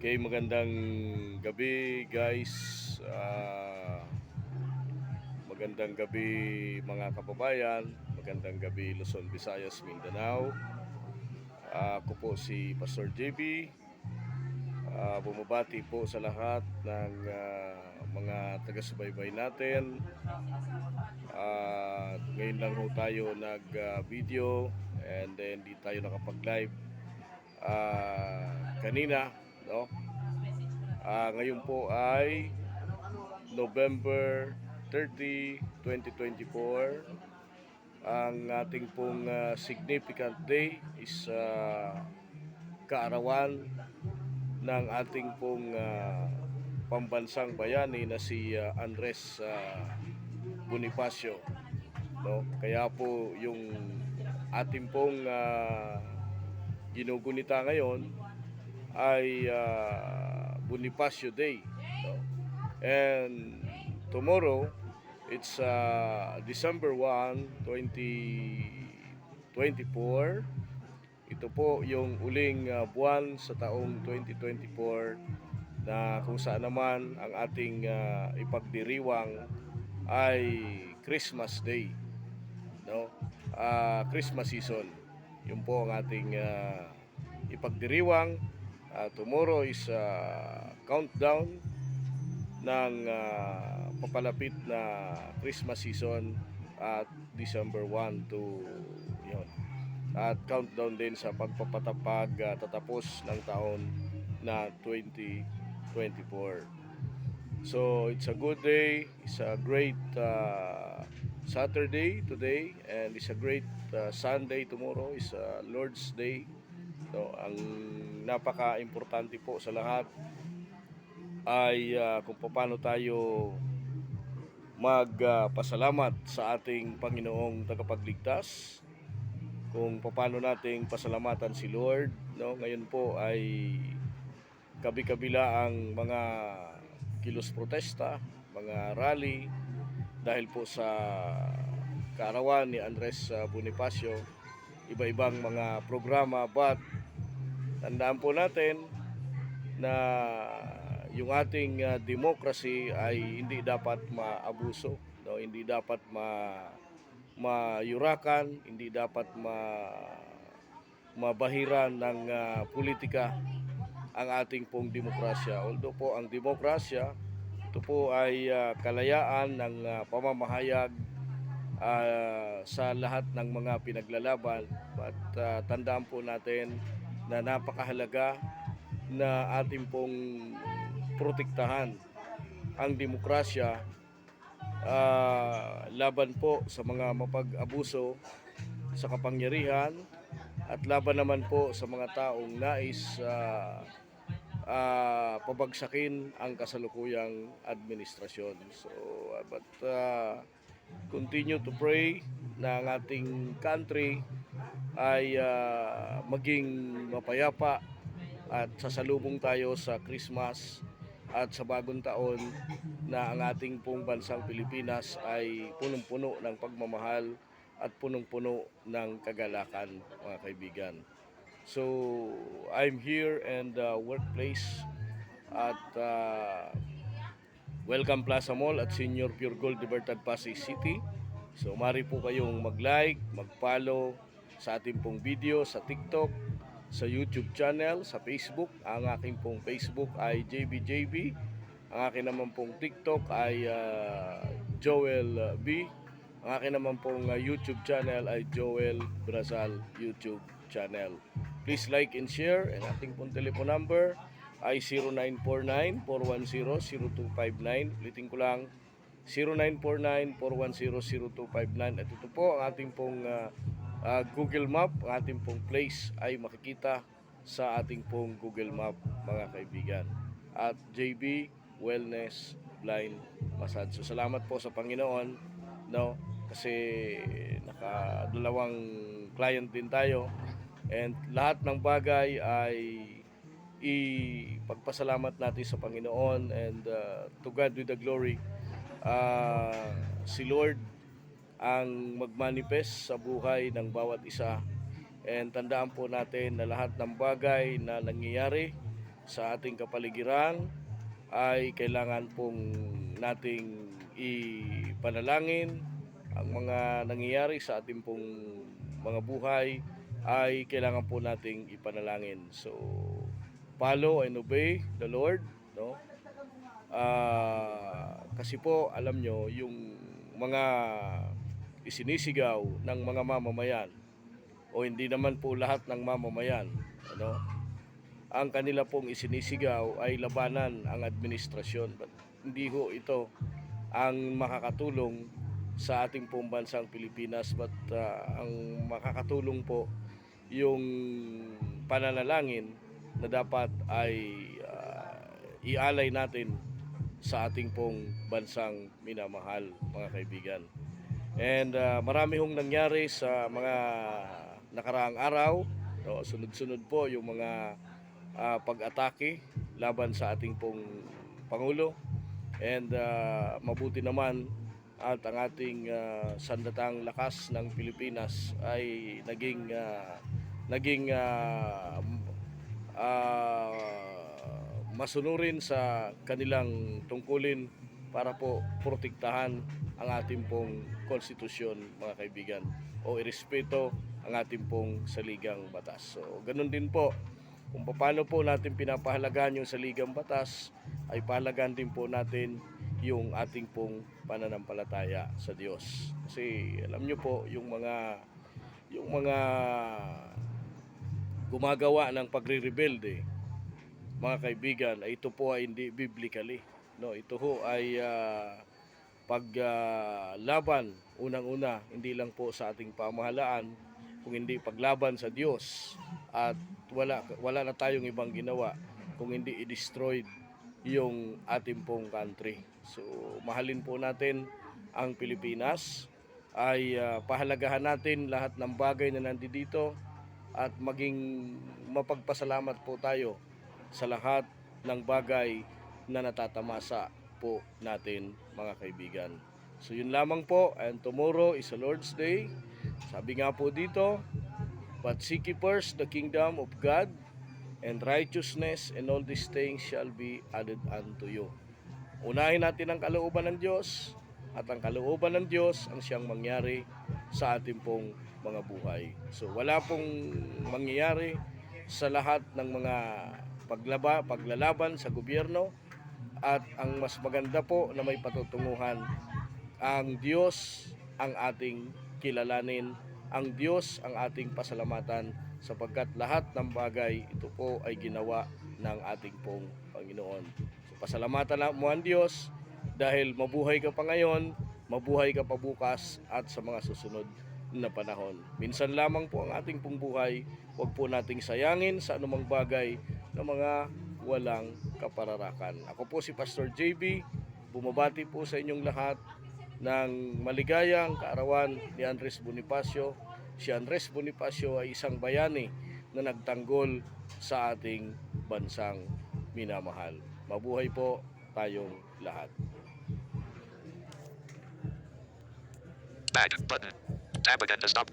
Okay, magandang gabi guys. Magandang gabi mga kababayan. Magandang gabi Luzon, Visayas, Mindanao. Ako po si Pastor JB. Bumabati po sa lahat ng mga taga-subaybay natin. Ngayon lang ho tayo nag-video and then di tayo nakapag-live kanina, no? Ngayon po ay November 30, 2024. Ang ating pong significant day is kaarawan ng ating pong pambansang bayani na si Andres Bonifacio, no? Kaya po yung ating pong ginugunita ngayon ay Bonifacio Day, no? And tomorrow it's December 1, 2024. Ito po yung uling buwan sa taong 2024 na kung saan naman ang ating ipagdiriwang ay Christmas Day, no? Christmas season. Yun po ang ating ipagdiriwang. Tomorrow is countdown ng papalapit na Christmas season at December 1 to yun. At countdown din sa pagpapatapag tatapos ng taon na 2024. So it's a good day, it's a great Saturday today, and it's a great Sunday tomorrow, is Lord's Day. So, ang napaka-importante po sa lahat ay kung paano tayo magpasalamat sa ating Panginoong tagapagligtas, kung paano nating pasalamatan si Lord, no? Ngayon po ay kabi-kabila ang mga kilos protesta, mga rally dahil po sa kaarawan ni Andres Bonifacio, iba-ibang mga programa, but tandaan po natin na yung ating democracy ay hindi dapat maabuso, no? Hindi dapat mayurakan, hindi dapat mabahiran ng politika ang ating pong demokrasya. Although po ang demokrasya, ito po ay kalayaan ng pamamahayag sa lahat ng mga pinaglalaban. But tandaan po natin na napakahalaga na ating pong protektahan ang demokrasya laban po sa mga mapag-abuso sa kapangyarihan at laban naman po sa mga taong nais pabagsakin ang kasalukuyang administrasyon. So, but continue to pray na ang ating country ay maging mapayapa at sasalubong tayo sa Christmas at sa bagong taon na ang ating pong bansang Pilipinas ay punong-puno ng pagmamahal at punong-puno ng kagalakan, mga kaibigan. So, I'm here in the workplace at Welcome Plaza Mall at Senior Pure Gold Libertad Pasay City. So, mari po kayong mag-like, mag-follow sa ating pong video sa TikTok, sa YouTube channel, sa Facebook. Ang aking pong Facebook ay JBJB. Ang aking naman pong TikTok ay Joel B. Ang aking naman pong YouTube channel ay Joel Brazal YouTube channel. Please like and share. Ang ating pong telephone number ay 0949-410-0259. Ulitin ko lang, 0949-410-0259. At ito po ang ating pong Google Map. Ang ating pong place ay makikita sa ating pong Google Map, mga kaibigan. At JB Wellness Blind Massage. So, salamat po sa Panginoon, no? Kasi nakadalawang client din tayo, and lahat ng bagay ay ipagpasalamat natin sa Panginoon, and to God with the glory. Si Lord ang magmanifest sa buhay ng bawat isa, and tandaan po natin na lahat ng bagay na nangyayari sa ating kapaligiran ay kailangan pong nating ipanalangin. Ang mga nangyayari sa ating pong mga buhay ay kailangan po nating ipanalangin. So, follow and obey the Lord, no? Kasi po alam nyo yung mga isinisigaw ng mga mamamayan, o hindi naman po lahat ng mamamayan, ano, ang kanila pong isinisigaw ay labanan ang administrasyon. But hindi ho ito ang makakatulong sa ating pong bansang Pilipinas, but ang makakatulong po yung pananalangin na dapat ay ialay natin sa ating pong bansang minamahal, mga kaibigan. And marami hong nangyari sa mga nakaraang araw, no? Sunod-sunod po yung mga pag-atake laban sa ating pong Pangulo. And mabuti naman at ang ating sandatang lakas ng Pilipinas ay naging masunurin sa kanilang tungkulin para po protektahan ang ating pong konstitusyon, mga kaibigan, o irespeto ang ating pong saligang batas. So, ganun din po, kung paano po natin pinapahalagaan yung saligang batas, ay pahalagaan din po natin yung ating pong pananampalataya sa Diyos. Kasi alam nyo po, yung mga gumagawa ng pagre-rebelde, mga kaibigan, ay ito po ay hindi biblically, no? Ito ho ay paglaban unang-una hindi lang po sa ating pamahalaan, kung hindi paglaban sa Diyos, at wala na tayong ibang ginawa kung hindi i-destroy yung ating pong country. So mahalin po natin ang Pilipinas, ay pahalagahan natin lahat ng bagay na nandito, at maging mapagpasalamat po tayo sa lahat ng bagay na natatamasa po natin, mga kaibigan. So yun lamang po, and tomorrow is a Lord's Day. Sabi nga po dito, but seek ye first the kingdom of God and righteousness, and all these things shall be added unto you. Unahin natin ang kalooban ng Diyos, at ang kalooban ng Diyos ang siyang mangyari sa ating pong mga buhay. So wala pong mangyayari sa lahat ng mga paglalaban sa gobyerno, at ang mas maganda po na may patutunguhan, ang Diyos ang ating kilalanin, ang Diyos ang ating pasalamatan, sapagkat lahat ng bagay ito po ay ginawa ng ating pong Panginoon. So pasalamatan mo ang Diyos dahil mabuhay ka pa ngayon, mabuhay ka pa bukas, at sa mga susunod na panahon. Minsan lamang po ang ating pong buhay, huwag po nating sayangin sa anumang bagay na mga walang kapararakan. Ako po si Pastor JB, bumabati po sa inyong lahat ng maligayang kaarawan ni Andres Bonifacio. Si Andres Bonifacio ay isang bayani na nagtanggol sa ating bansang minamahal. Mabuhay po tayong lahat. Back button. Tab again to stop.